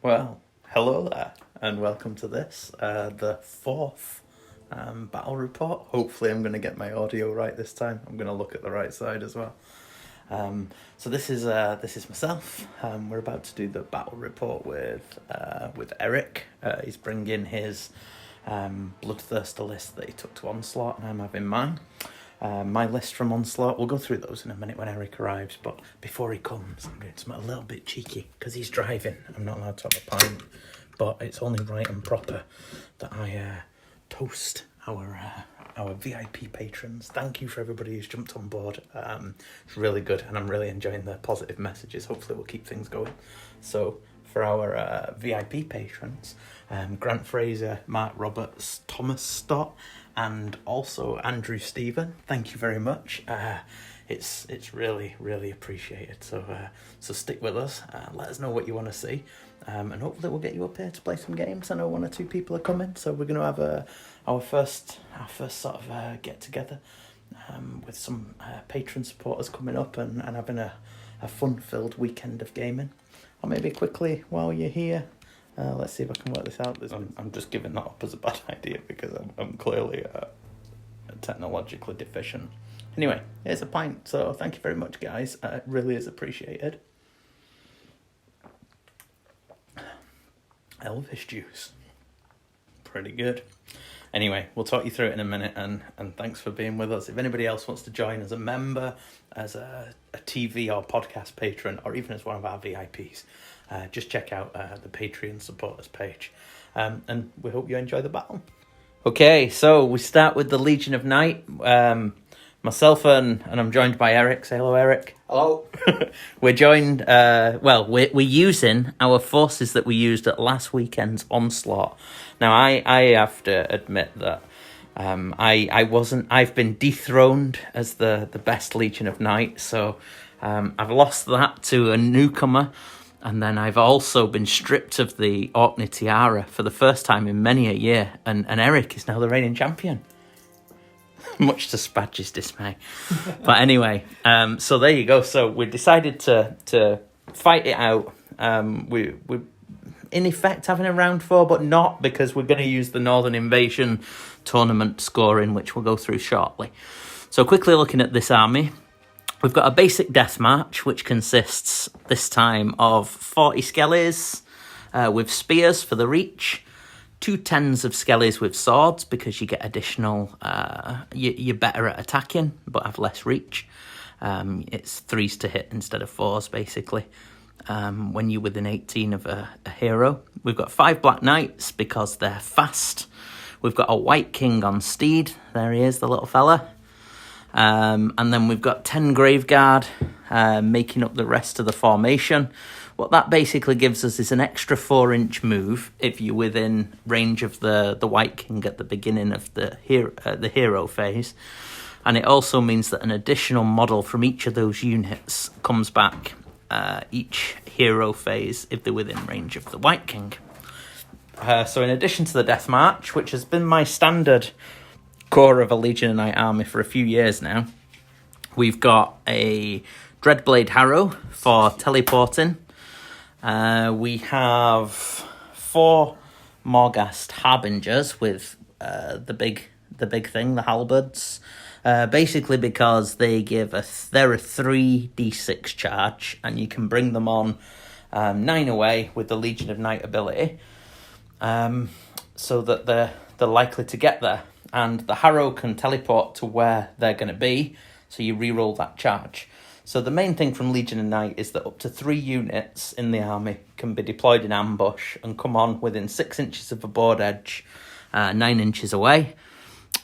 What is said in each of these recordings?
Well, hello there, and welcome to this, the fourth battle report. Hopefully I'm going to get my audio right this time. I'm going to look at the right side as well. So this is myself. We're about to do the battle report with Erik. He's bringing his bloodthirster list that he took to Onslaught, and I'm having mine. My list from Onslaught, we'll go through those in a minute when Erik arrives, but before he comes, I'm doing something a little bit cheeky, because he's driving. I'm not allowed to have a pint, but it's only right and proper that I toast our VIP patrons. Thank you for everybody who's jumped on board. It's really good, and I'm really enjoying the positive messages. Hopefully we'll keep things going. So for our VIP patrons, Grant Fraser, Mark Roberts, Thomas Stott, and also Andrew Stephen, thank you very much. It's really appreciated. So stick with us. Let us know what you want to see, and hopefully we'll get you up here to play some games. I know one or two people are coming, so we're going to have our first sort of get together with some patron supporters coming up and having a fun-filled weekend of gaming. Or maybe quickly while you're here. Let's see if I can work this out. I'm just giving that up as a bad idea because I'm clearly technologically deficient. Anyway, here's a pint. So thank you very much, guys. It really is appreciated. Elvish juice. Pretty good. Anyway, we'll talk you through it in a minute, and thanks for being with us. If anybody else wants to join as a member, as a TV or podcast patron, or even as one of our VIPs, just check out the Patreon supporters page. And we hope you enjoy the battle. Okay, so we start with the Legion of Night. Myself and I'm joined by Erik. Say hello, Erik. Hello. We're joined, we're using our forces that we used at last weekend's Onslaught. Now, I have to admit that I've been dethroned as the best Legion of Night, so I've lost that to a newcomer, and then I've also been stripped of the Orkney Tiara for the first time in many a year, and Erik is now the reigning champion. Much to Spadge's dismay. But anyway, so there you go. So we decided to fight it out. We're in effect having a round 4, but not, because we're going to use the Northern Invasion tournament scoring, which we'll go through shortly. So quickly looking at this army, we've got a basic death march, which consists this time of 40 skellies with spears for the reach, 2 tens of skellies with swords, because you get additional, you're better at attacking, but have less reach. It's 3s to hit instead of 4s, basically, when you're within 18 of a hero. We've got 5 Black Knights, because they're fast. We've got a White King on steed. There he is, the little fella. And then we've got 10 Graveguard, making up the rest of the formation. What that basically gives us is an extra 4-inch move if you're within range of the White King at the beginning of the hero phase. And it also means that an additional model from each of those units comes back each hero phase if they're within range of the White King. So in addition to the Death March, which has been my standard core of a Legion of Night army for a few years now, we've got a Dreadblade Harrow for teleporting. We have 4 Morghast Harbingers with the big thing, the halberds. Basically because they're a 3d6 charge, and you can bring them on 9 away with the Legion of Night ability, so that they're likely to get there. And the Harrow can teleport to where they're going to be, so you reroll that charge. So the main thing from Legion of Night is that up to 3 units in the army can be deployed in ambush and come on within 6 inches of a board edge, 9 inches away.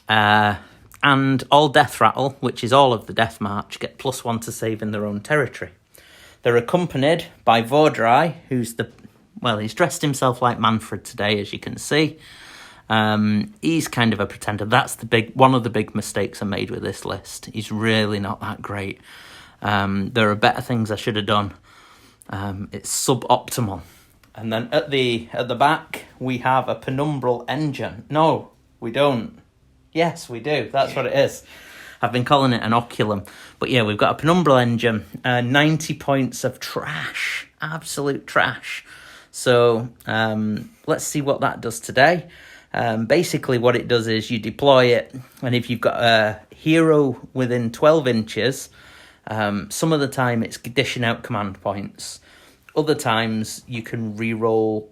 And all Death Rattle, which is all of the Death March, get +1 to save in their own territory. They're accompanied by Vordrai, who's he's dressed himself like Manfred today, as you can see. He's kind of a pretender. That's one of the big mistakes I made with this list. He's really not that great. There are better things I should have done. It's suboptimal. And then at the back, we have a penumbral engine. No, we don't. Yes, we do. That's what it is. I've been calling it an oculum. But yeah, we've got a penumbral engine, 90 points of trash, absolute trash. So let's see what that does today. Basically what it does is you deploy it, and if you've got a hero within 12 inches, some of the time it's dishing out command points. Other times you can re-roll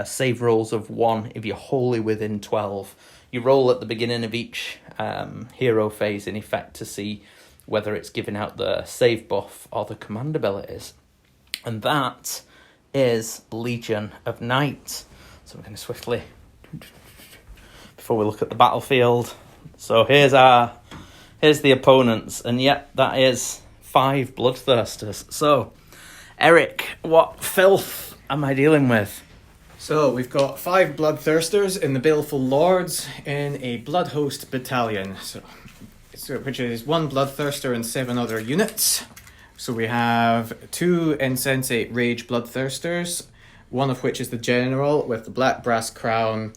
save rolls of 1 if you're wholly within 12. You roll at the beginning of each hero phase in effect to see whether it's giving out the save buff or the command abilities. And that is Legion of Night. So we're going to swiftly, before we look at the battlefield. So here's the opponents, and yet that is 5 bloodthirsters. So Erik, what filth am I dealing with? So we've got 5 bloodthirsters in the Baleful Lords in a Bloodhost battalion, which is 1 bloodthirster and 7 other units. So we have 2 insensate rage bloodthirsters, one of which is the general with the black brass crown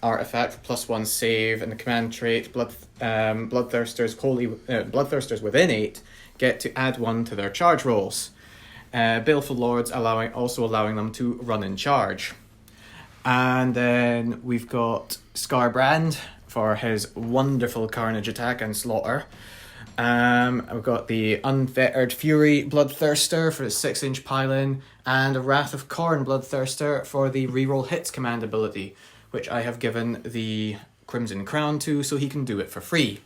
artifact for +1 save, and the command trait bloodthirsters within 8 get to add 1 to their charge rolls. Baleful Lords also allowing them to run in charge. And then we've got Scarbrand for his wonderful carnage attack and slaughter. We've got the Unfettered Fury Bloodthirster for his 6-inch pylon, and a Wrath of Khorne Bloodthirster for the reroll hits command ability, which I have given the Crimson Crown to so he can do it for free.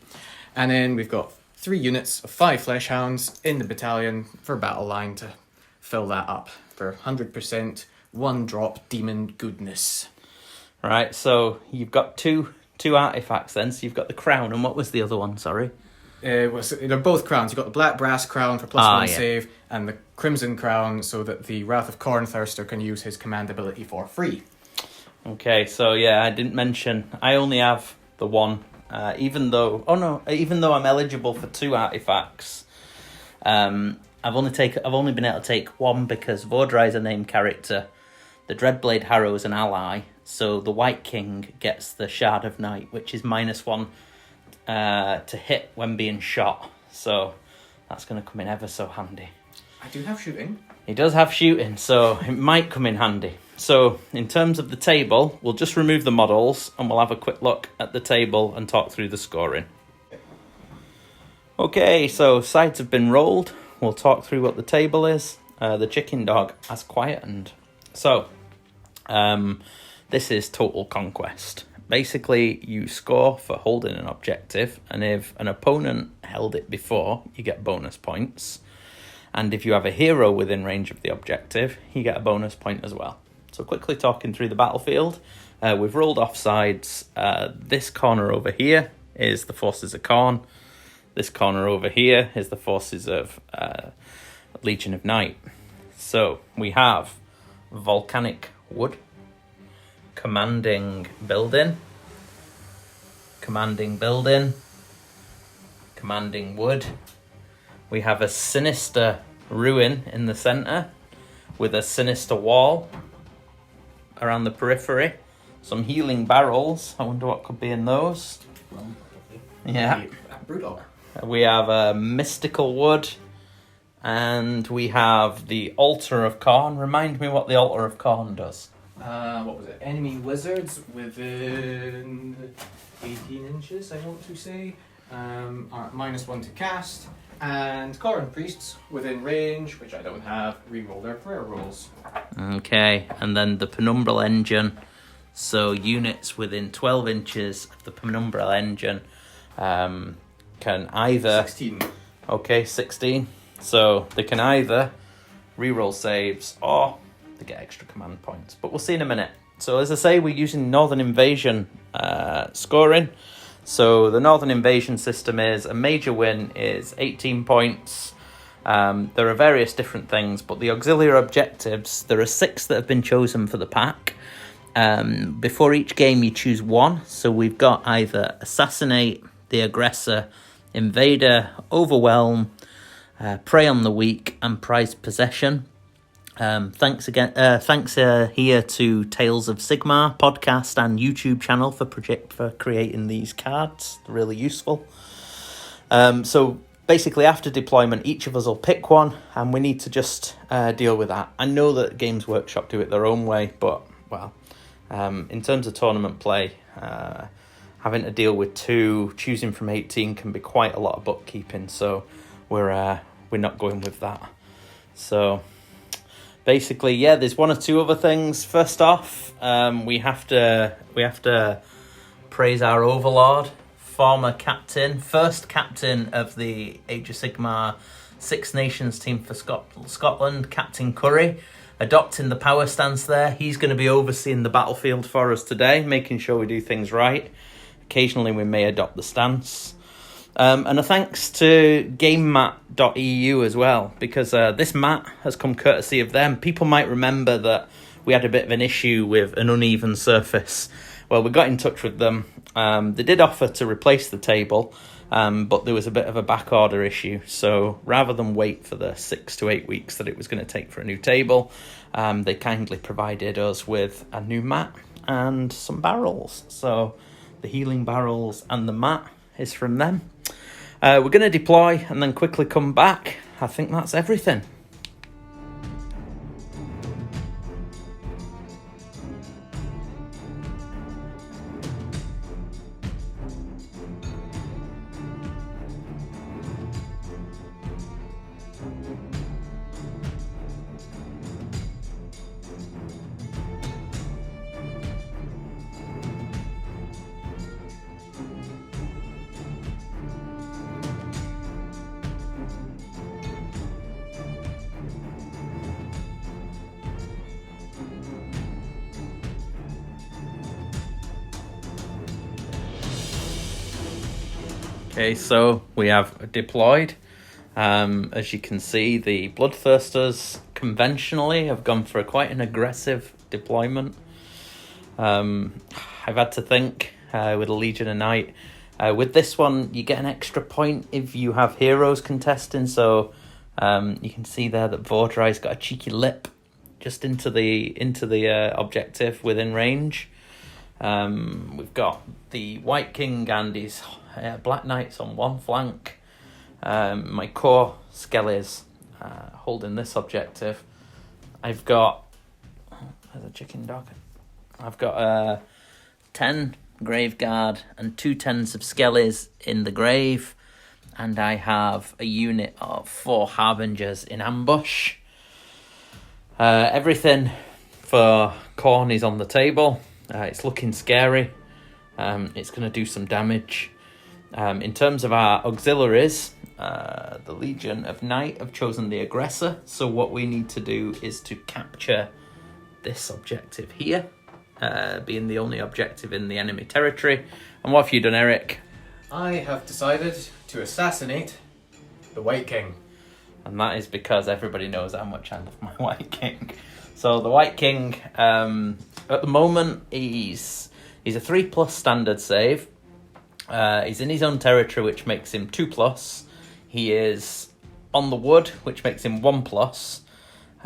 And then we've got 3 units of 5 Fleshhounds in the battalion for battle line to fill that up for 100% 1-drop demon goodness. Right, so you've got two artifacts then. So you've got the crown, and what was the other one, sorry? They're both crowns. You've got the black brass crown for +1 save, and the crimson crown so that the Wrath of Khorne Thirster can use his command ability for free. Okay, so yeah, I didn't mention, I only have the one, even though I'm eligible for 2 artifacts. I've only been able to take 1 because Vordrai is a named character. The Dreadblade Harrow is an ally, so the White King gets the Shard of Night, which is -1 to hit when being shot. So that's going to come in ever so handy. I do have shooting. He does have shooting, so it might come in handy. So in terms of the table, we'll just remove the models and we'll have a quick look at the table and talk through the scoring. Okay, so sides have been rolled. We'll talk through what the table is. The chicken dog has quietened. So, this is Total Conquest. Basically, you score for holding an objective, and if an opponent held it before, you get bonus points. And if you have a hero within range of the objective, you get a bonus point as well. So quickly talking through the battlefield, we've rolled off sides. This corner over here is the forces of Khorne. This corner over here is the forces of Legion of Night. So we have Volcanic Wood, Commanding Building, Commanding Wood. We have a Sinister Ruin in the centre with a Sinister Wall around the periphery. Some Healing Barrels. I wonder what could be in those. Yeah. Brewdog. We have a Mystical Wood, and we have the Altar of Khorne. Remind me what the Altar of Khorne does. What was it? Enemy wizards within 18 inches, I want to say, are -1 to cast, and Khorne priests within range, which I don't have, reroll their prayer rolls. Okay, and then the Penumbral Engine. So units within 12 inches of the Penumbral Engine can either... 16. Okay, 16. So they can either reroll saves or they get extra command points. But we'll see in a minute. So as I say, we're using Northern Invasion scoring. So the Northern Invasion system is a major win is 18 points. There are various different things, but the auxiliary objectives, there are 6 that have been chosen for the pack. Before each game you choose 1. So we've got either Assassinate the Aggressor, Invader, Overwhelm, Prey on the Weak, and Prized Possession. Thanks here to Tales of Sigmar podcast and YouTube channel for creating these cards. They're really useful. So basically, after deployment, each of us will pick one, and we need to just deal with that. I know that Games Workshop do it their own way, but, well, in terms of tournament play, having to deal with 2, choosing from 18 can be quite a lot of bookkeeping, so we're not going with that. So, basically, yeah, there's 1 or 2 other things. First off, we have to praise our overlord, former captain, first captain of the Age of Sigmar Six Nations team for Scotland, Captain Curry, adopting the power stance there. He's going to be overseeing the battlefield for us today, making sure we do things right. Occasionally we may adopt the stance. And a thanks to GameMat.eu as well, because this mat has come courtesy of them. People might remember that we had a bit of an issue with an uneven surface. Well, we got in touch with them. They did offer to replace the table, but there was a bit of a back order issue. So rather than wait for the 6 to 8 weeks that it was going to take for a new table, they kindly provided us with a new mat and some barrels. So the healing barrels and the mat is from them. We're going to deploy and then quickly come back. I think that's everything. Okay, so we have deployed. As you can see, the bloodthirsters conventionally have gone for quite an aggressive deployment. I've had to think with a Legion of Night. With this one, you get an extra point if you have heroes contesting. So you can see there that Vordrai's got a cheeky lip just into the objective within range. We've got the White King and his Black Knights on one flank. My core Skellies holding this objective. I've got... There's a chicken dog. I've got 10 Graveguard and 2 tens of Skellies in the grave. And I have a unit of 4 Harbingers in ambush. Everything for Khorne is on the table. It's looking scary. It's going to do some damage. In terms of our auxiliaries, the Legion of Night have chosen the aggressor. So what we need to do is to capture this objective here, being the only objective in the enemy territory. And what have you done, Erik? I have decided to assassinate the White King. And that is because everybody knows how much I love my White King. So the White King, at the moment, he's a 3+ standard save. He's in his own territory, which makes him 2+. He is on the wood, which makes him 1+.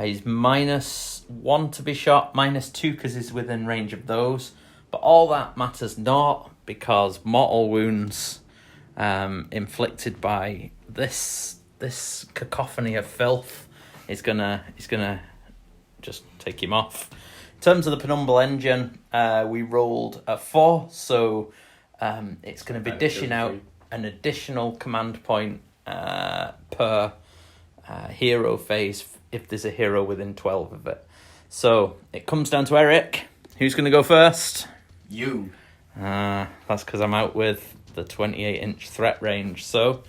He's -1 to be shot, -2 because he's within range of those. But all that matters not, because mortal wounds inflicted by this cacophony of filth is gonna just take him off. In terms of the Penumbral Engine, we rolled a 4, so it's going to be dishing out an additional command point per hero phase if there's a hero within 12 of it. So it comes down to Erik. Who's going to go first? You. That's because I'm out with the 28-inch threat range. So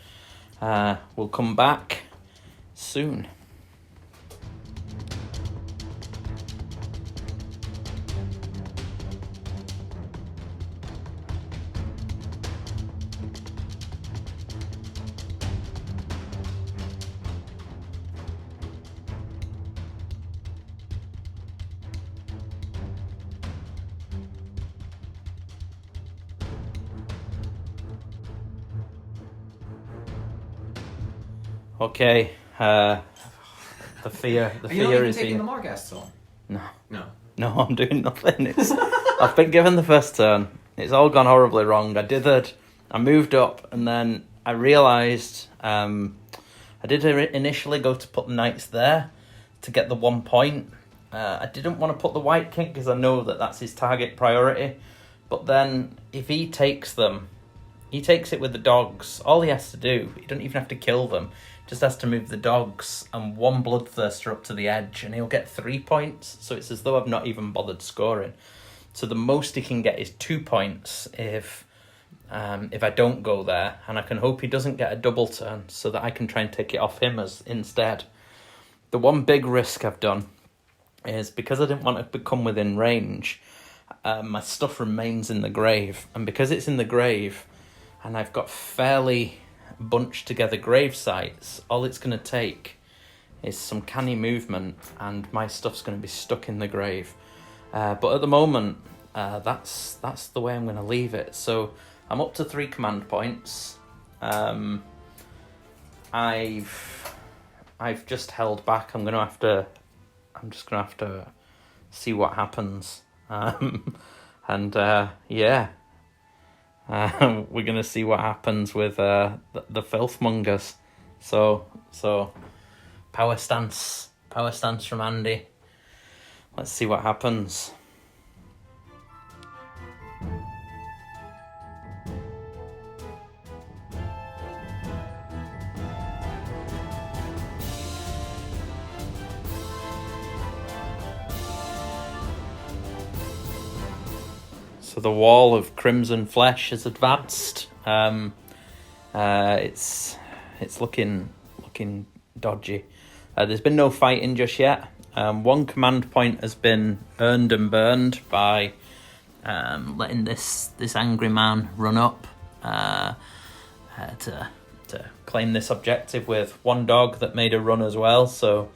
we'll come back soon. Okay, the fear Are you not even is taking here. the Morghasts on? No, I'm doing nothing. I've been given the first turn. It's all gone horribly wrong. I dithered, I moved up, and then I realised I did initially go to put the knights there to get the 1 point. I didn't want to put the White King because I know that that's his target priority. But then if he takes them, he takes it with the dogs. All he has to do, he doesn't even have to kill them, just has to move the dogs and 1 bloodthirster up to the edge and he'll get 3 points. So it's as though I've not even bothered scoring. So the most he can get is 2 points if I don't go there, and I can hope he doesn't get a double turn so that I can try and take it off him as instead. The one big risk I've done is because I didn't want to become within range, my stuff remains in the grave, and because it's in the grave and I've got fairly bunched together grave sites, all it's going to take is some canny movement and my stuff's going to be stuck in the grave. But at the moment, that's the way I'm going to leave it. So I'm up to 3 command points. I've just held back. I'm just gonna have to see what happens. We're gonna see what happens with the filthmongers. So power stance from Andy. Let's see what happens. So the wall of crimson flesh has advanced. It's looking dodgy. There's been no fighting just yet. 1 command point has been earned and burned by letting this angry man run up to claim this objective with 1 dog that made a run as well. So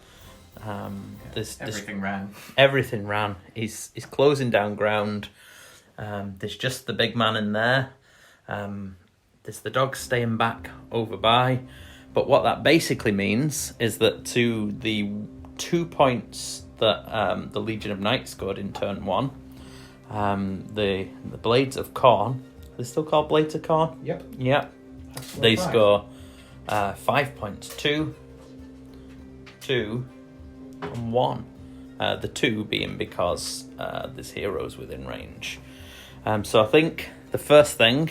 everything ran. Everything ran. He's closing down ground. There's just the big man in there. There's the dog staying back over by. But what that basically means is that to the 2 points that the Legion of Knights scored in turn 1, the Blades of Khorne, are they still called Blades of Khorne? Yep. They score 5 points. 2, and 1. The 2 being because there's heroes within range. So I think the first thing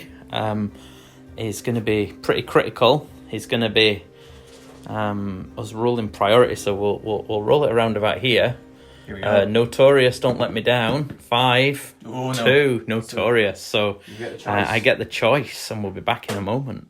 is going to be pretty critical. It's going to be us ruling priority. So we'll roll it around about here. Here we go. Notorious, don't let me down. 5, Oh, no. 2, Notorious. So You get the choice. I get the choice, and we'll be back in a moment.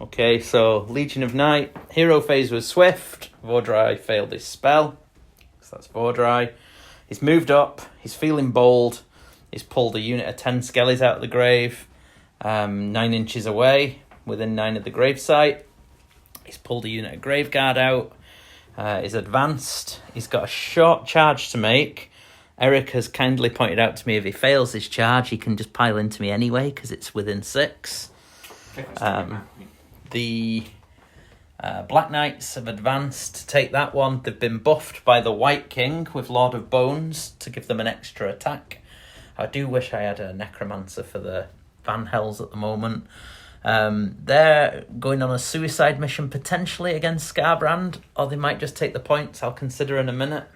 Okay, so Legion of Night. Hero phase was swift. Vordrai failed his spell. So that's Vordrai. He's moved up. He's feeling bold. He's pulled a unit of 10 skellies out of the grave. 9 inches away, within 9 of the grave site. He's pulled a unit of Graveguard out. He's advanced. He's got a short charge to make. Erik has kindly pointed out to me if he fails his charge, he can just pile into me anyway because it's within 6. The Black Knights have advanced to take that one. They've been buffed by the White King with Lord of Bones to give them an extra attack. I do wish I had a Necromancer for the Van Hells at the moment. They're going on a suicide mission potentially against Scarbrand, or they might just take the points. I'll consider in a minute.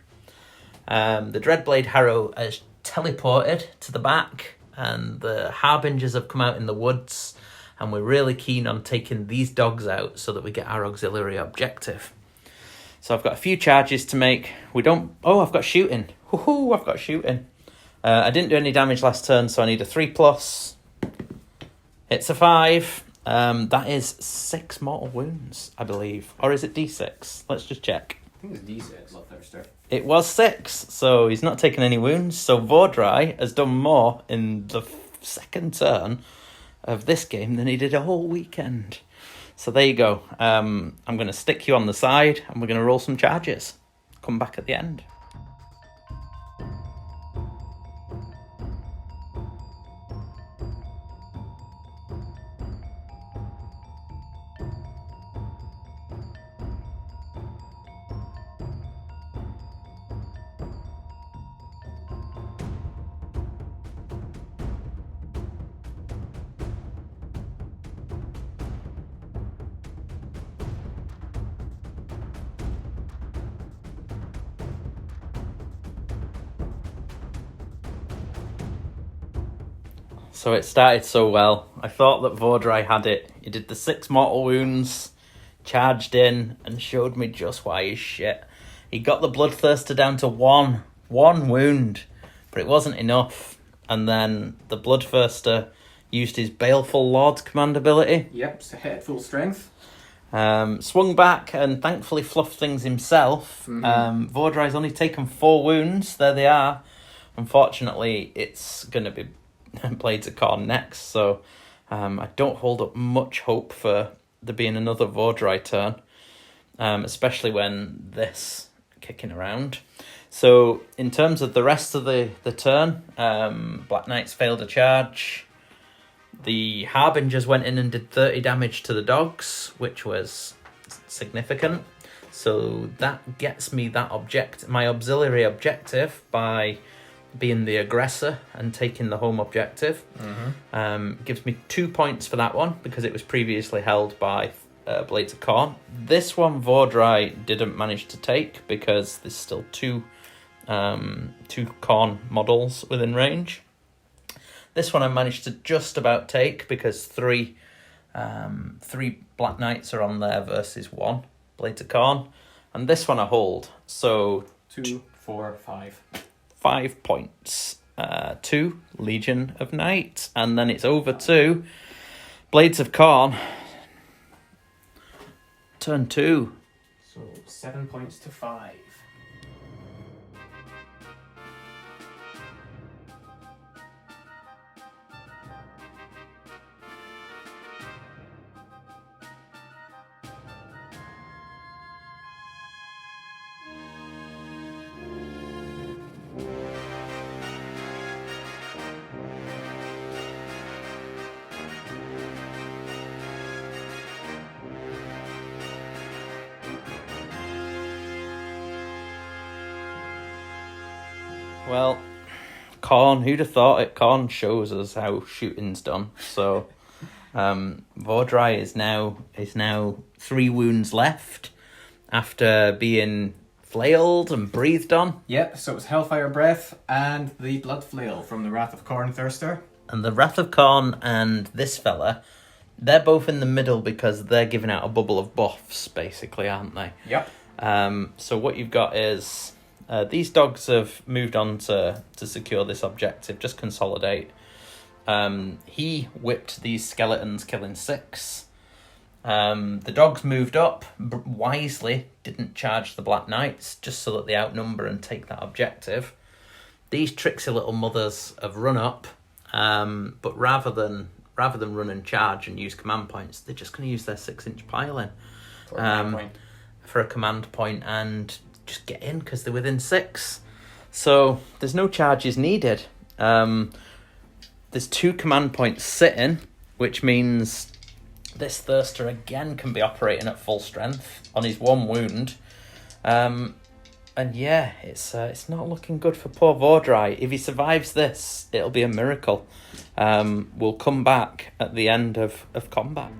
The Dreadblade Harrow has teleported to the back, and the Harbingers have come out in the woods. And we're really keen on taking these dogs out so that we get our auxiliary objective. So I've got a few charges to make. I've got shooting. Woohoo, I've got shooting. I didn't do any damage last turn, so I need a 3+. It's a 5. That is 6 mortal wounds, I believe. Or is it D6? Let's just check. I think it's D6. Bloodthirster. It was 6, so he's not taken any wounds. So Vordrai has done more in the second turn of this game than he did a whole weekend. So there you go. I'm going to stick you on the side and we're going to roll some charges. Come back at the end. So it started so well. I thought that Vordrai had it. He did the 6 mortal wounds, charged in, and showed me just why he's shit. He got the bloodthirster down to one wound, but it wasn't enough. And then the bloodthirster used his Baleful Lord's command ability. Yep, so hit at full strength. Swung back and thankfully fluffed things himself. Vordrai's only taken 4 wounds. There they are. Unfortunately, it's going to be Blades of Khorne next, so I don't hold up much hope for there being another Vordrai turn, especially when this kicking around. So in terms of the rest of the turn, Black Knights failed a charge. The Harbingers went in and did 30 damage to the dogs, which was significant. So that gets me my auxiliary objective by being the aggressor and taking the home objective. Gives me 2 points for that one because it was previously held by Blades of Khorne. This one Vordrai didn't manage to take because there's still two Khorne models within range. This one I managed to just about take because three Black Knights are on there versus 1 Blades of Khorne, and this one I hold. So 2, 4, 5. 5 points. 2 Legion of Night, and then it's over to Blades of Khorne. Turn 2. So 7 points to 5. Well, Khorne, who'd have thought it? Khorne shows us how shooting's done. So, Vordrai is now 3 wounds left after being flailed and breathed on. Yep, so it was Hellfire Breath and the Blood Flail from the Wrath of Bloodthirster. And the Wrath of Khorne and this fella, they're both in the middle because they're giving out a bubble of buffs, basically, aren't they? Yep. So what you've got is these dogs have moved on to secure this objective, just consolidate. He whipped these skeletons, killing 6. The dogs moved up, wisely didn't charge the Black Knights, just so that they outnumber and take that objective. These tricksy little mothers have run up, but rather than run and charge and use command points, they're just going to use their 6-inch piling for a command point and just get in because they're within 6. So there's no charges needed. There's 2 command points sitting, which means this Thirster again can be operating at full strength on his 1 wound. And yeah, it's not looking good for poor Vordrai. If he survives this, it'll be a miracle. We'll come back at the end of combat.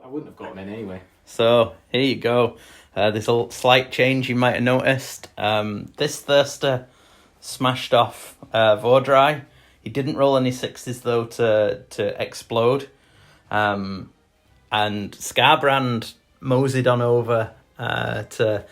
I wouldn't have got him in anyway. So here you go. There's a slight change you might have noticed. This Thirster smashed off Vordrai. He didn't roll any 6s though to explode. And Scarbrand moseyed on over to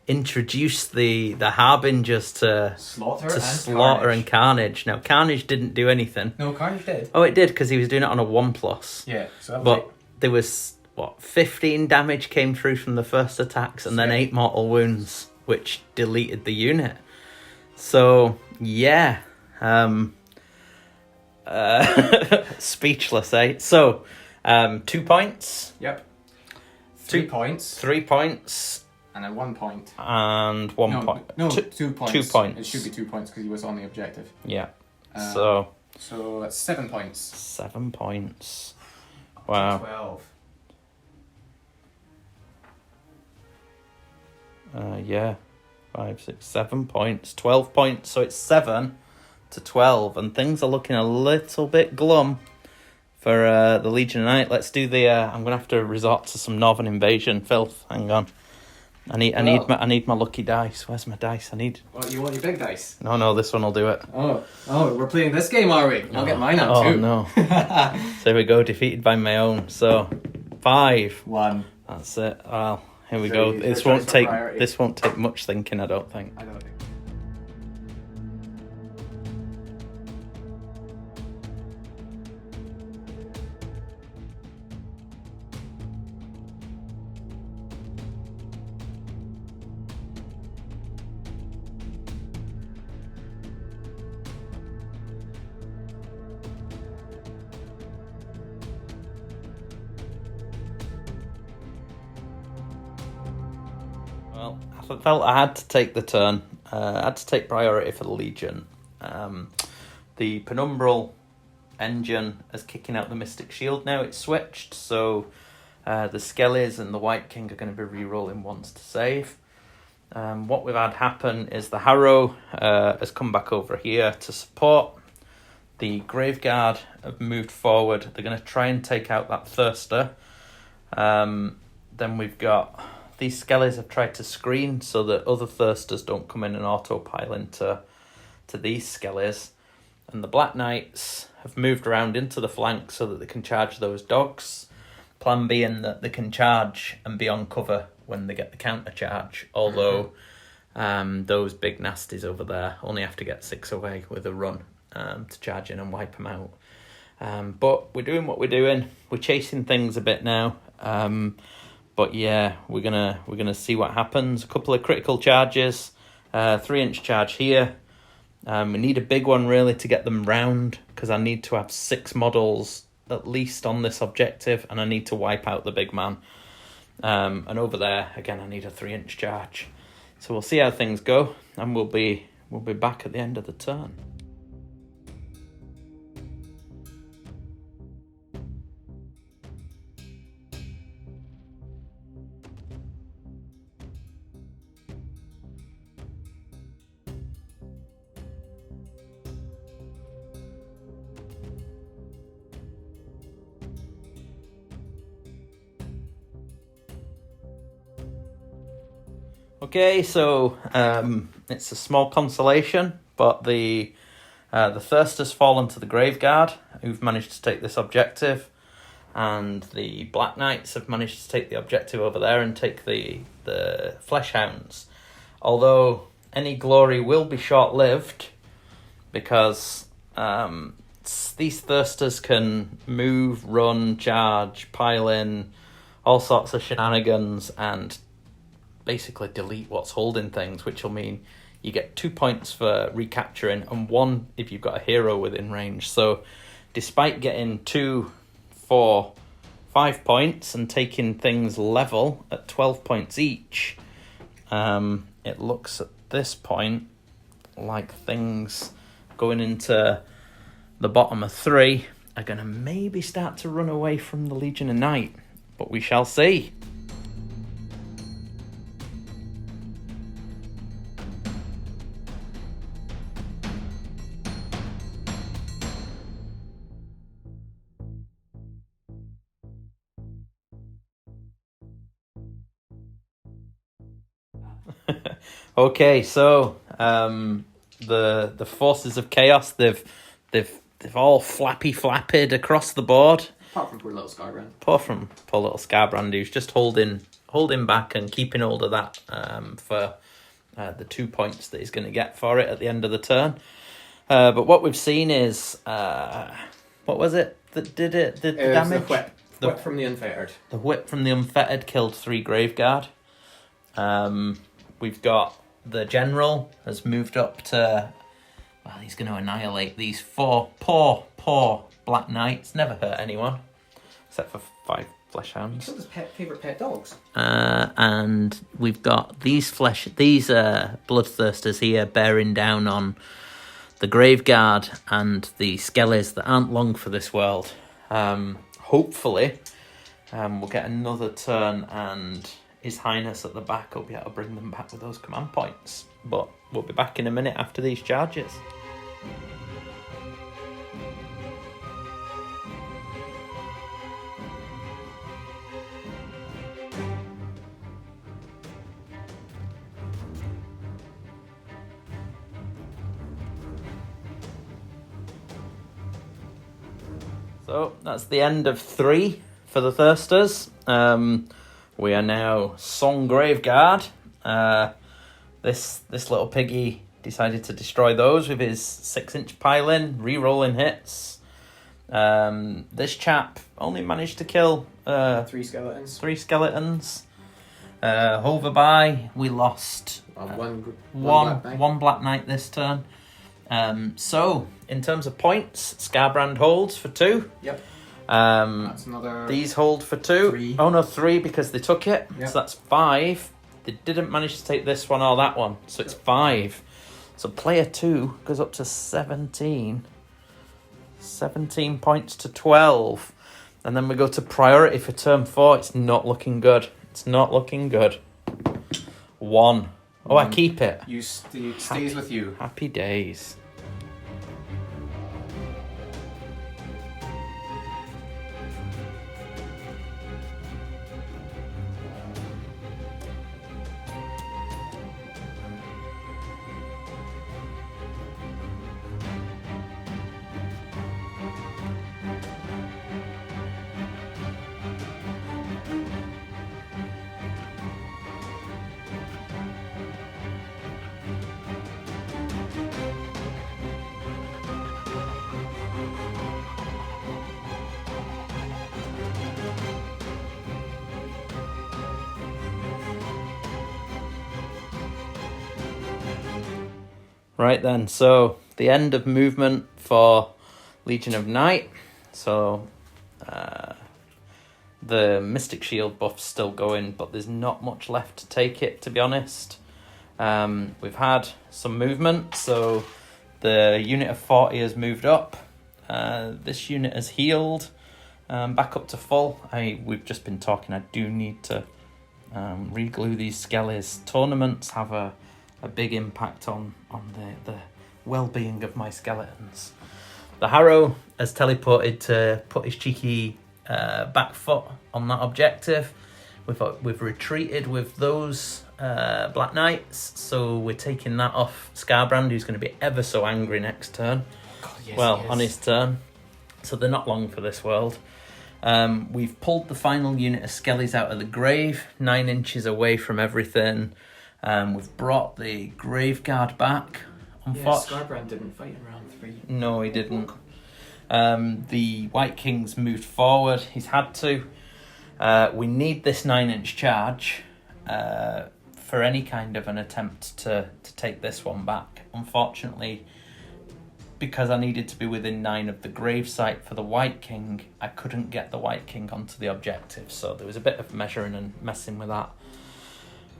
introduce the harbingers to slaughter and carnage. Now Carnage didn't do anything. No, Carnage did. Oh, it did, because he was doing it on a 1+. Yeah, so that was but there was 15 damage came through from the first attacks, and then 8 mortal wounds, which deleted the unit. So yeah, speechless, eh? So 2 points. Yep. 3 points. 3 points. And then 1 point. And 1 point. No, 2 points. 2 points. It should be 2 points because he was on the objective. Yeah. So that's 7 points. 7 points. Wow. 12. Yeah. 5, 6, 7 points. 12 points. So it's 7 to 12. And things are looking a little bit glum for the Legion of Night. Let's do the... I'm going to have to resort to some Northern Invasion filth. Hang on. I need my lucky dice. Where's my dice? What, you want your big dice? No, this one will do it. Oh, we're playing this game, are we? I'll get mine out too. Oh no. So here we go, defeated by my own. So 5. 1. That's it. Well, here we go. This won't take much thinking, I don't think. I don't think. Well, I felt I had to take the turn. I had to take priority for the Legion. The Penumbral engine is kicking out the Mystic Shield now. It's switched, so the Skellies and the White King are going to be re-rolling once to save. What we've had happen is the Harrow has come back over here to support. The Graveguard have moved forward. They're going to try and take out that Thirster. Then we've got... These Skellies have tried to screen so that other Thirsters don't come in and autopile into these Skellies. And the Black Knights have moved around into the flank so that they can charge those dogs. Plan being that they can charge and be on cover when they get the counter charge. Although those big nasties over there only have to get 6 away with a run to charge in and wipe them out. But we're doing what we're doing. We're chasing things a bit now. But yeah, we're gonna see what happens. A couple of critical charges, 3-inch charge here. We need a big one really to get them round, because I need to have 6 models at least on this objective, and I need to wipe out the big man. And over there again, I need a 3-inch charge. So we'll see how things go, and we'll be back at the end of the turn. Okay, so it's a small consolation, but the Thirster's fallen to the Graveguard, who've managed to take this objective, and the Black Knights have managed to take the objective over there and take the Fleshhounds. Although any glory will be short-lived, because these Thirsters can move, run, charge, pile in, all sorts of shenanigans, and basically delete what's holding things, which will mean you get 2 points for recapturing and 1 if you've got a hero within range. So despite getting 2, 4, 5 points and taking things level at 12 points each, it looks at this point like things going into the bottom of 3 are going to maybe start to run away from the Legion of Night, but we shall see. Okay, so the forces of chaos, they've all flapped across the board. Apart from poor little Scarbrand. Apart from poor little Scarbrand, who's just holding holding back and keeping hold of that for the 2 points that he's going to get for it at the end of the turn. But what we've seen is, what was it that did it? Did the damage? The whip. Whip from the Unfettered. The whip from the Unfettered killed 3 Graveguard. We've got the General has moved up to, well, he's going to annihilate these 4 poor Black Knights. Never hurt anyone, except for 5 Fleshhounds. Some of his favourite pet dogs. And we've got these bloodthirsters here bearing down on the Graveguard and the Skellies that aren't long for this world. Hopefully, we'll get another turn and His Highness at the back will be able to bring them back with those command points. But we'll be back in a minute after these charges. So that's the end of 3 for the Thirsters. We are now Song Graveguard. This little piggy decided to destroy those with his 6-inch pile-in, re-rolling hits. This chap only managed to kill 3 skeletons. 3 skeletons. Over by, we lost one Black Knight this turn. So, in terms of points, Scarbrand holds for 2. Yep. That's another. These hold for 2. 3. Oh no, 3 because they took it. Yep. So that's 5. They didn't manage to take this one or that one, so it's 5. So player 2 goes up to 17. 17 points to 12. And then we go to priority for turn 4. It's not looking good. It's not looking good. 1. Oh, I keep it. It stays with you. Happy days. Right then, so the end of movement for Legion of Night. So the Mystic Shield buff's still going, but there's not much left to take it, to be honest. We've had some movement, so the unit of 40 has moved up. This unit has healed back up to full. We've just been talking, I do need to re-glue these skellies. Tournaments have a big impact on the well-being of my skeletons. The Harrow has teleported to put his cheeky back foot on that objective. We've retreated with those Black Knights, so we're taking that off Scarbrand, who's going to be ever so angry next turn. God, yes, well, on his turn. So they're not long for this world. We've pulled the final unit of Skellies out of the grave, 9 inches away from everything. We've brought the Graveguard back. Scarbrand didn't fight in round 3. No, he didn't. The White King's moved forward. He's had to. We need this 9-inch charge for any kind of an attempt to take this one back. Unfortunately, because I needed to be within 9 of the gravesite for the White King, I couldn't get the White King onto the objective. So there was a bit of measuring and messing with that.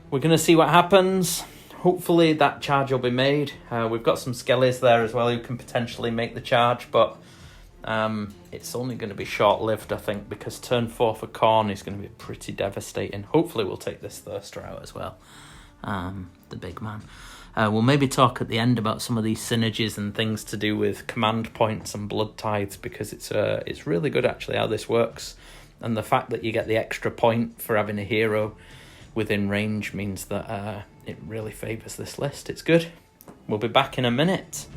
We're going to see what happens. Hopefully that charge will be made. We've got some Skellies there as well who can potentially make the charge, but it's only going to be short-lived, I think, because turn 4 for Khorne is going to be pretty devastating. Hopefully we'll take this Thirster out as well, the big man. We'll maybe talk at the end about some of these synergies and things to do with command points and blood tithes, because it's really good actually how this works. And the fact that you get the extra point for having a hero within range means that it really favours this list. It's good. We'll be back in a minute.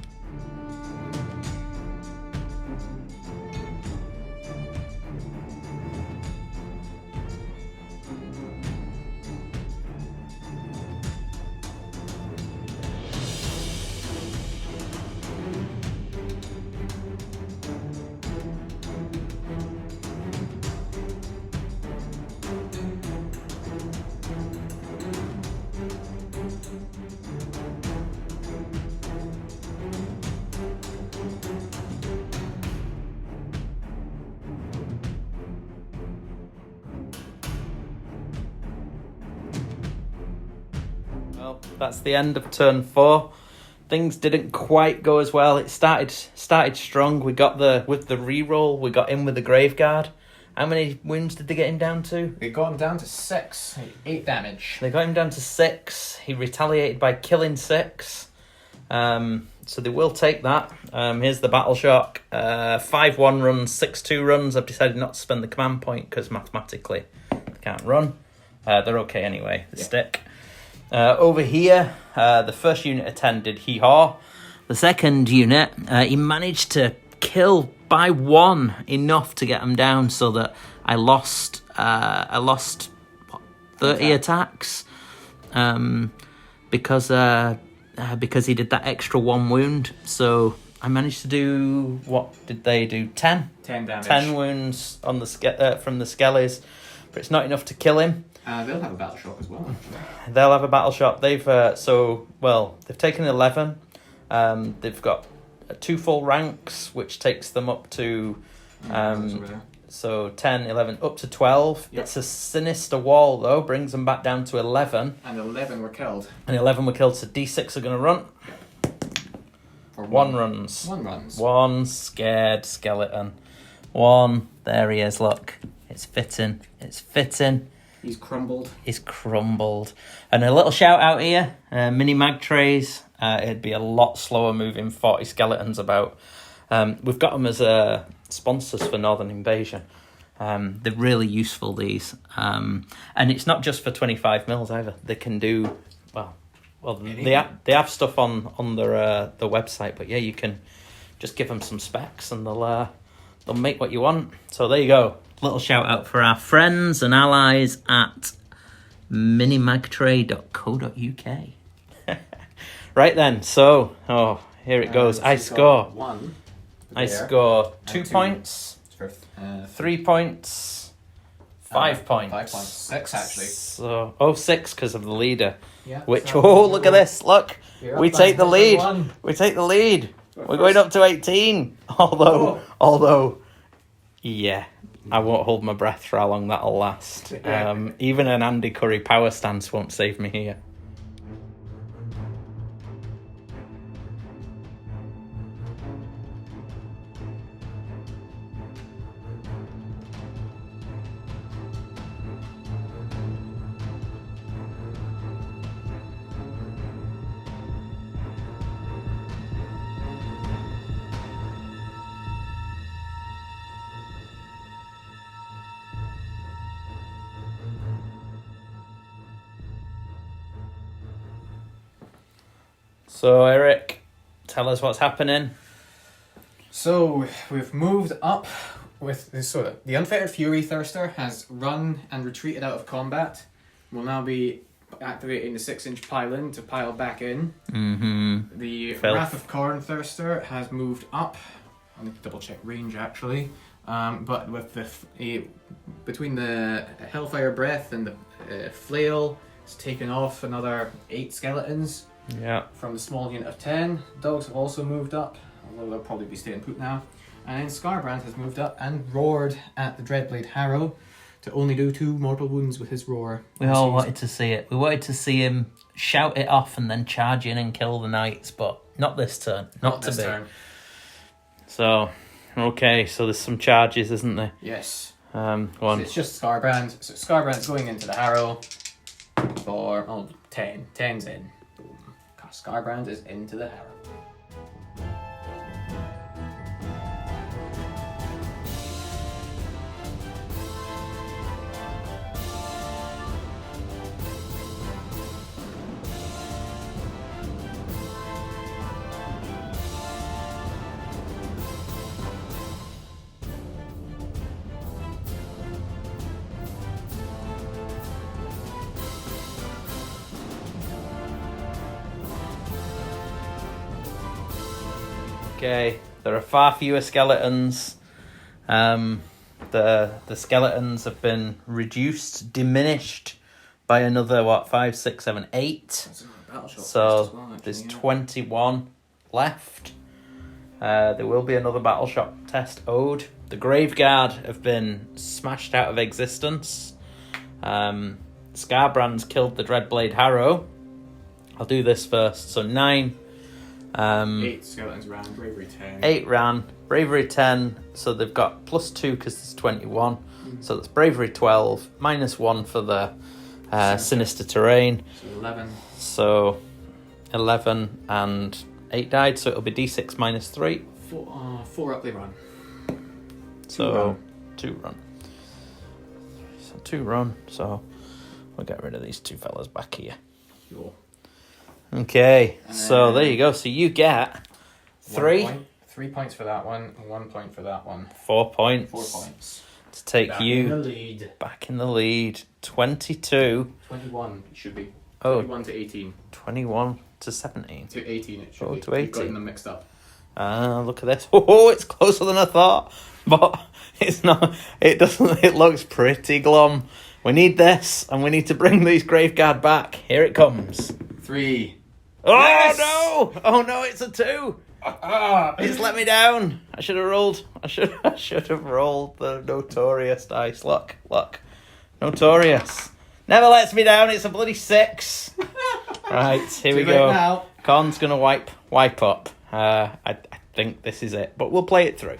that's the end of turn 4. Things didn't quite go as well. It started strong. We got with the reroll. We got in with the Graveguard. How many wounds did they get him down to? They got him down to 6. 8 damage. They got him down to 6. He retaliated by killing 6. So they will take that. Here's the Battle Shock. 5-1 runs, 6-2 runs. I've decided not to spend the command point because mathematically they can't run. They're okay anyway. They stick. Over here, the first unit attended Hee Haw. The second unit, he managed to kill by 1 enough to get him down so that I lost 30 attacks because he did that extra 1 wound. So I managed to do, what did they do? 10? 10 damage. 10 wounds on the from the Skellies, but it's not enough to kill him. They'll have a battle shock as well, actually. They'll have a battle shock. They've taken 11. They've got 2 full ranks, which takes them up to 10, 11, up to 12. Yep. It's a sinister wall though, brings them back down to 11. And 11 were killed. So D6 are going to run. Or 1 runs. 1 runs. 1 scared skeleton. 1. There he is. Look, it's fitting. He's crumbled. And a little shout out here, mini mag trays. It'd be a lot slower moving 40 skeletons about. We've got them as sponsors for Northern Invasion. They're really useful, these. And it's not just for 25 mils either. They can do, they have stuff on their website, but yeah, you can just give them some specs and they'll make what you want. So there you go. Little shout out for our friends and allies at minimagtray.co.uk. Right then, so here it goes. I score 1. I score 2 points, 3 points, 5 points. 5 points. 6 actually. So 6 because of the leader. Yeah. Which look at this! Look, we take the lead. We take the lead. We're going up to 18. Although, yeah. I won't hold my breath for how long that'll last. Even an Andy Curry power stance won't save me here. So, Erik, tell us what's happening. So, we've moved up with this sort of... The Unfettered Fury Thirster has run and retreated out of combat. We'll now be activating the 6-inch pile-in to pile back in. Mm-hmm. The Wrath of Khorne Thirster has moved up. I need to double-check range, actually. But with between the Hellfire Breath and the Flail, it's taken off another 8 skeletons. Yeah. From the small unit of 10. Dogs have also moved up, although they'll probably be staying put now. And then Scarbrand has moved up and roared at the Dreadblade Harrow to only do 2 mortal wounds with his roar. We all wanted to see it. We wanted to see him shout it off and then charge in and kill the knights, but not this turn. Not this turn. So, okay, so there's some charges, isn't there? Yes. Go on. So it's just Scarbrand. So Scarbrand's going into the Harrow for 10. 10's in. Scarbrand is into the Harrow. Okay, there are far fewer skeletons. The skeletons have been diminished by another 5, 6, 7, 8. So there's 21 left. There will be another battle shock test owed. The Graveguard have been smashed out of existence. Scarbrand's killed the Dreadblade Harrow. I'll do this first. So 9. 8 skeletons ran, bravery 10. 8 ran, bravery 10. So they've got +2 because there's 21. So that's bravery 12, -1 for the sinister terrain. So 11. So 11 and 8 died, so it'll be d6 -3. 4 up they run. So 2 run. So 2 run. So we'll get rid of these 2 fellas back here. Cool. Okay, so there you go. So you get 3. 3 points for that one, 1 point for that one. 4 points. 4 points. To take Back you in the lead. back in the lead. 22. 21 it should be. Oh. 21 to 18. 21 to 17. To 18 it should Oh, be. to You've gotten 18. them mixed up. Look at this. Oh, it's closer than I thought. But it's not. It doesn't. It looks pretty glum. We need this, and we need to bring these Graveguard back. Here it comes. 3. Oh, Yes! no! Oh, no, it's a 2. It's let me down. I should have rolled. I should have rolled the Notorious dice. Look. Notorious. Never lets me down. It's a bloody 6. Right, here we Too late go. now. Khorne's going to wipe up. I think this is it, but we'll play it through.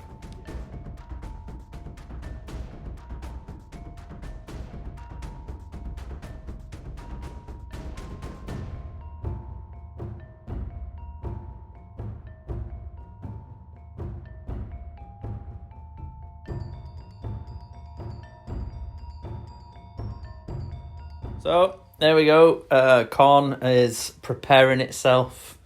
So, there we go. Khorne is preparing itself.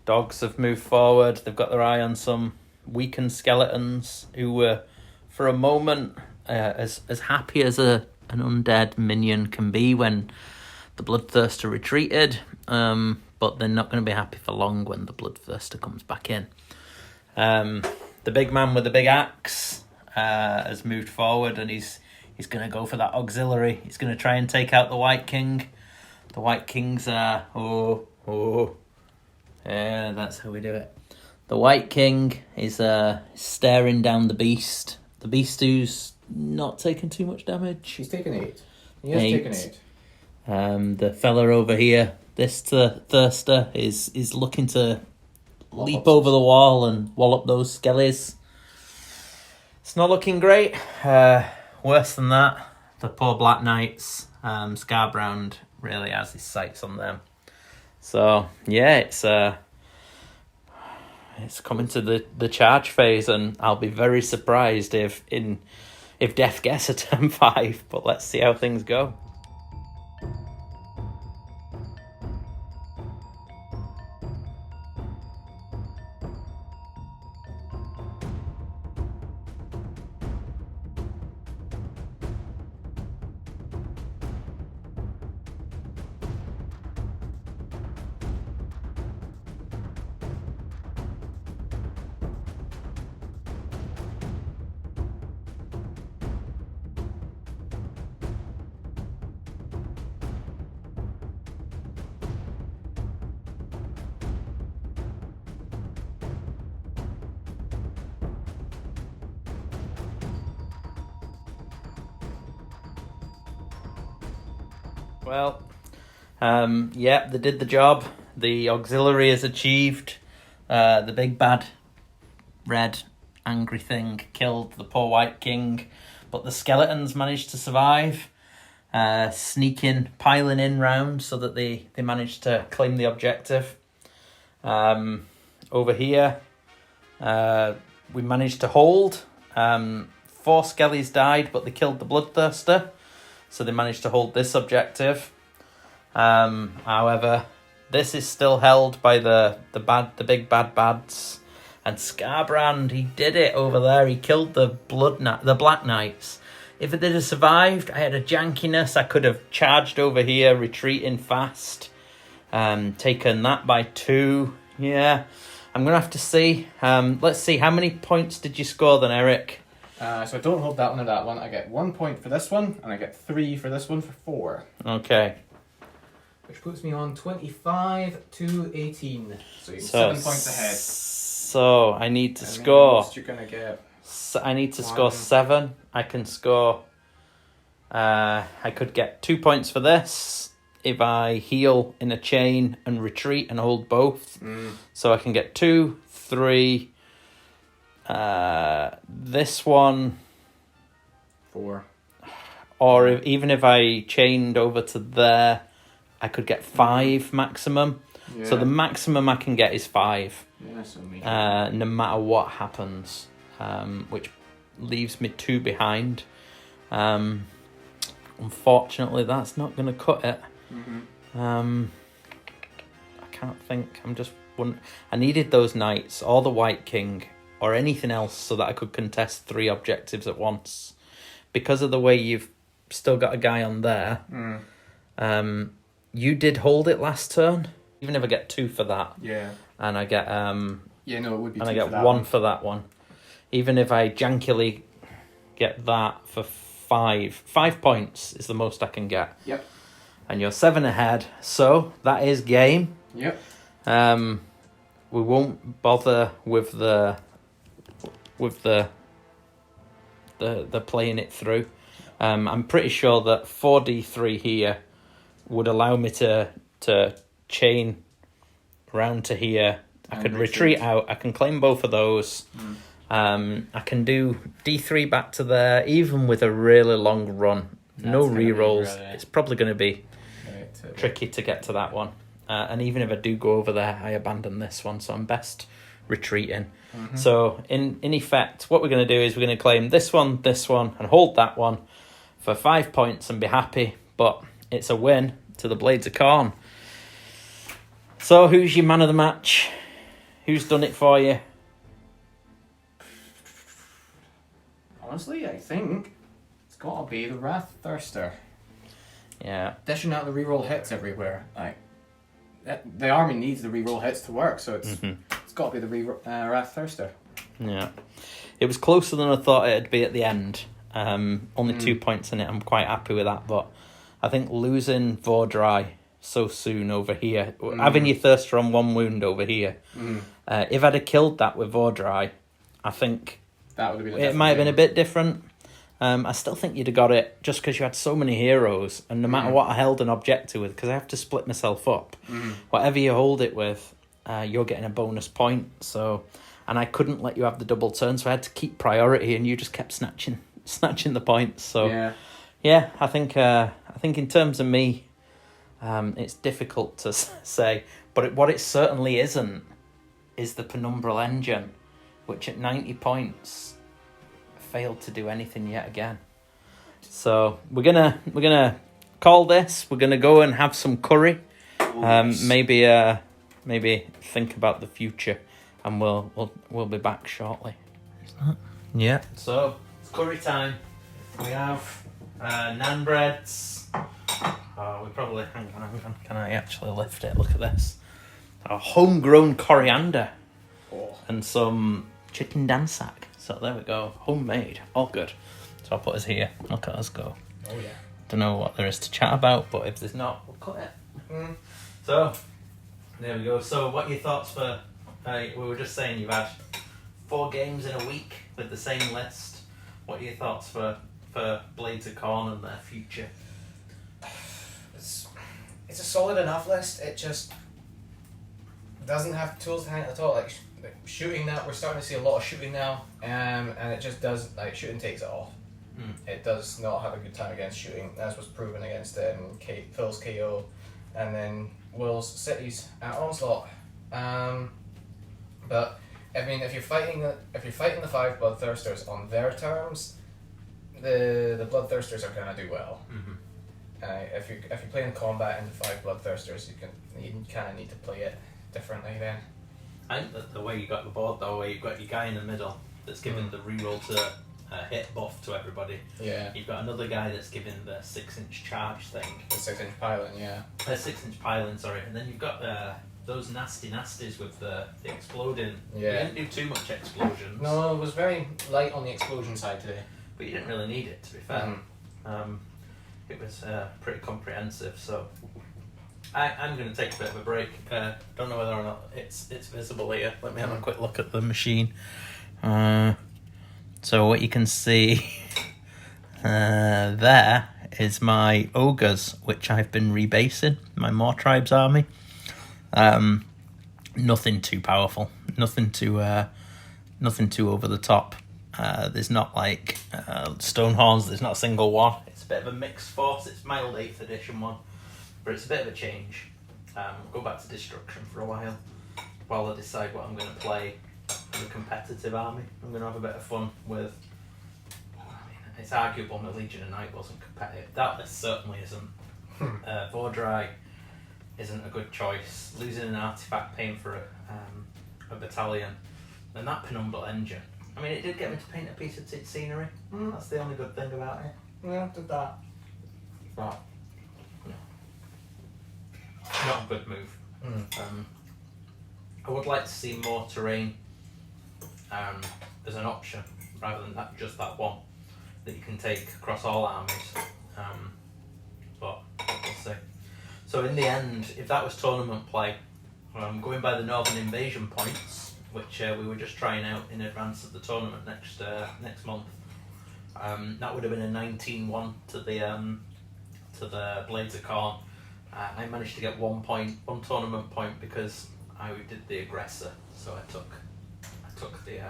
Dogs have moved forward. They've got their eye on some weakened skeletons who were, for a moment, as happy as an undead minion can be when the bloodthirster retreated. But they're not going to be happy for long when the bloodthirster comes back in. The big man with the big axe has moved forward, and he's going to go for that auxiliary. He's going to try and take out the White King. The White King's yeah, that's how we do it. The White King is staring down the beast. The beast who's not taking too much damage. He's taken 8. He has taken 8. The fella over here, this thirster, is looking to leap over the wall and wallop those skellies. It's not looking great. Worse than that, the poor Black Knights, Scarbrand really has his sights on them. So yeah, it's coming to the charge phase, and I'll be very surprised if Death gets a turn 5. But let's see how things go. Well, yeah, they did the job. The auxiliary is achieved. The big bad red angry thing killed the poor White King, but the skeletons managed to survive, sneaking, piling in round so that they managed to claim the objective. Over here, we managed to hold. 4 skellies died, but they killed the bloodthirster. So they managed to hold this objective. However, this is still held by the big bad bads. And Scarbrand, he did it over there. He killed the Black Knights. If it had survived, I had a jankiness. I could have charged over here, retreating fast. Taken that by 2. Yeah, I'm going to have to see. Let's see, how many points did you score then, Erik? So I don't hold that one or that one. I get 1 point for this one, and I get 3 for this one for 4. Okay. Which puts me on 25 to 18. So you're 7 points ahead. So I need to score. You're gonna get. I need to score 7. I can score. I could get 2 points for this if I heal in a chain and retreat and hold both. So I can get 2, 3. This one. 4. Or even if I chained over to there, I could get 5 maximum. Yeah. So the maximum I can get is 5. Yeah, so no matter what happens, which leaves me 2 behind. Unfortunately, that's not going to cut it. I can't think. I'm just wondering. I needed those knights or the White King or anything else so that I could contest 3 objectives at once. Because of the way you've still got a guy on there, you did hold it last turn. Even if I get 2 for that, and I get it would be. and I get 1 for that one. Even if I jankily get that for 5 points is the most I can get. Yep. And you're 7 ahead, so that is game. Yep. We won't bother with the playing it through. I'm pretty sure that 4d3 here would allow me to chain around to here. I could retreat out. I can claim both of those. I can do d3 back to there, even with a really long run. No rerolls. It's probably going to be tricky to get to that one. And even if I do go over there, I abandon this one, so I'm best retreating. So in effect, what we're going to do is we're going to claim this one, and hold that one for 5 points and be happy. But it's a win to the Blades of Khorne. So who's your man of the match? Who's done it for you? Honestly, I think it's got to be the bloodthirster. Yeah. Dishing out the reroll hits everywhere. The army needs the reroll hits to work, so it's got to be the bloodthirster. Yeah. It was closer than I thought it'd be at the end. Only 2 points in it. I'm quite happy with that, but I think losing Vordrai so soon over here, having your thirster on 1 wound over here, if I'd have killed that with Vordrai, I think that would have been it might have been a bit different. I still think you'd have got it just because you had so many heroes, and no matter what I held an objective with, because I have to split myself up, whatever you hold it with, you're getting a bonus point. So, and I couldn't let you have the double turn, so I had to keep priority, and you just kept snatching the points. So, yeah, I think in terms of me, it's difficult to say, but what it certainly isn't is the Penumbral Engine, which at 90 points failed to do anything yet again. So we're gonna call this. We're gonna go and have some curry. Maybe think about the future, and we'll be back shortly. Yeah. So it's curry time. We have naan breads. We probably hang on. Can I actually lift it? Look at this. A homegrown coriander and some chicken dansak. So there we go, homemade, all good. So I'll put us here, look at us go. Oh yeah. Don't know what there is to chat about, but if there's not, we'll cut it. So, there we go. So what are your thoughts for, we were just saying you've had 4 games in a week with the same list. What are your thoughts for Blades of Khorne and their future? It's a solid enough list, it just doesn't have tools to hand at all. Like shooting now, we're starting to see a lot of shooting now, and it just does, shooting takes it off. It does not have a good time against shooting. That's what's proven against Phil's KO, and then Will's Cities at Onslaught. But I mean, if you're fighting the 5 bloodthirsters on their terms, the bloodthirsters are gonna do well. If you're playing combat into 5 bloodthirsters, you kind of need to play it differently then. I think that the way you got the board though, where you've got your guy in the middle that's giving the reroll to hit buff to everybody. Yeah. You've got another guy that's giving the 6-inch charge thing. The 6-inch pylon, yeah. 6-inch pylon, sorry. And then you've got those nasties with the exploding. Yeah. You didn't do too much explosions. No, it was very light on the explosion side today. But you didn't really need it, to be fair. It was pretty comprehensive, so I'm going to take a bit of a break. Don't know whether or not it's visible here. Let me have a quick look at the machine. So what you can see there is my ogres, which I've been rebasing, my More Tribes army. Nothing too powerful, nothing too over the top. There's not like Stonehorns, there's not a single one. It's a bit of a mixed force. It's my old 8th edition one, but it's a bit of a change. Go back to Destruction for a while I decide what I'm going to play in a competitive army. I'm going to have a bit of fun with... it's arguable my Legion of Night wasn't competitive. That certainly isn't. Vordrai isn't a good choice. Losing an artifact, paying for a battalion, and that Penumbral Engine. I mean, it did get me to paint a piece of scenery. That's the only good thing about it. Yeah, did that. But no, not a good move. I would like to see more terrain as an option rather than just that one that you can take across all armies. But we'll see. So in the end, if that was tournament play, going by the Northern Invasion points, which we were just trying out in advance of the tournament next month, that would have been a 19-1 to the Blades of Khorne. I managed to get 1 tournament point because I did the aggressor, so I took the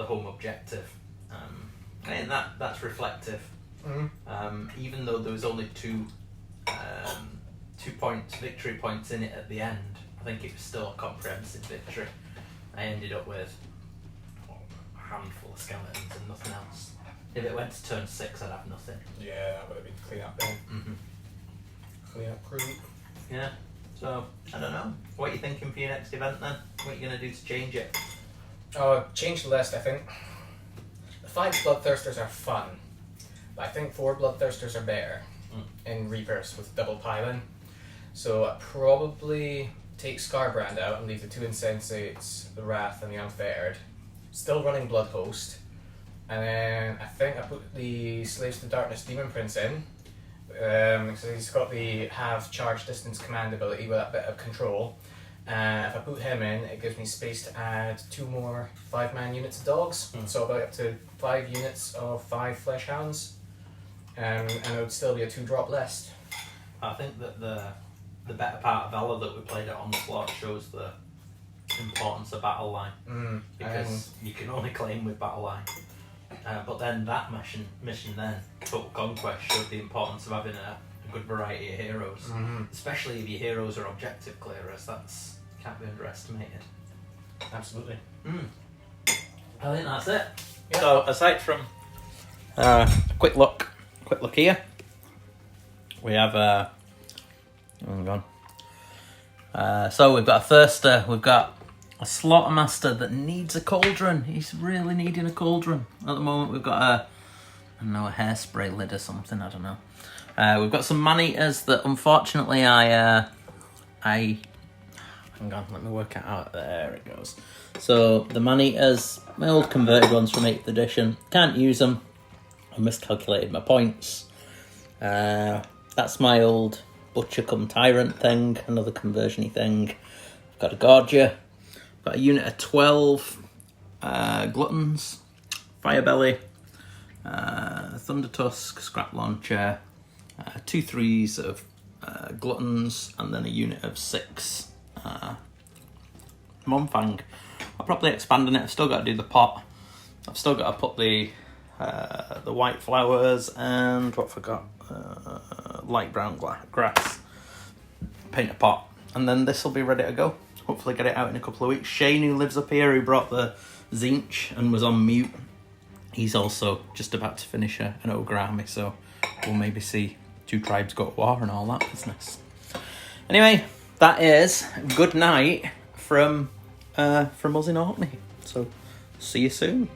home objective, and that's reflective. Even though there was only two victory points in it at the end, I think it was still a comprehensive victory. I ended up with a handful of skeletons and nothing else. If it went to turn 6, I'd have nothing. Yeah, that would have been clean up then. Clean up crew. Yeah. So I don't know. What are you thinking for your next event then? What are you going to do to change it? Oh, change the list. I think the 5 bloodthirsters are fun, but I think 4 bloodthirsters are better in Reapers with double piling. So I probably take Scarbrand out and leave the 2 Insensates, the Wrath, and the Unfettered. Still running Bloodhost. And then I think I put the Slaves to Darkness Demon Prince in. Because he's got the have charge distance command ability with that bit of control. If I put him in, it gives me space to add 2 more 5-man units of dogs. So I'll go up to 5 units of 5 Flesh Hounds. And it would still be a 2-drop list. I think that the better part of Valor that we played at Onslaught shows the importance of battle line, because you can only claim with battle line. But then that mission then, Total Conquest, showed the importance of having a good variety of heroes, especially if your heroes are objective clearers. That's can't be underestimated. Absolutely. I think that's it. Yeah. So aside from quick look here, we have hang on. So we've got a Thirster, we've got a Slaughtermaster that needs a cauldron. He's really needing a cauldron. At the moment we've got a hairspray lid or something, I don't know. We've got some man-eaters that unfortunately I hang on, let me work it out. There it goes. So the man-eaters, my old converted ones from 8th edition, can't use them. I miscalculated my points. That's my old Butcher cum Tyrant thing, another conversion-y thing. I've got a Gorgia, got a unit of 12 Gluttons, Firebelly, Thunder Tusk, Scrap Launcher, 2 3s of Gluttons, and then a unit of 6 Monfang. I'll probably expand on it. I've still got to do the pot. I've still got to put the white flowers and what I forgot, light brown grass, paint a pot, and then this will be ready to go. Hopefully get it out in a couple of weeks. Shane, who lives up here, who brought the Zinch and was on mute, he's also just about to finish an ogre army, so we'll maybe see 2 tribes go to war and all that business. Anyway, that is good night from us in Orkney. So see you soon.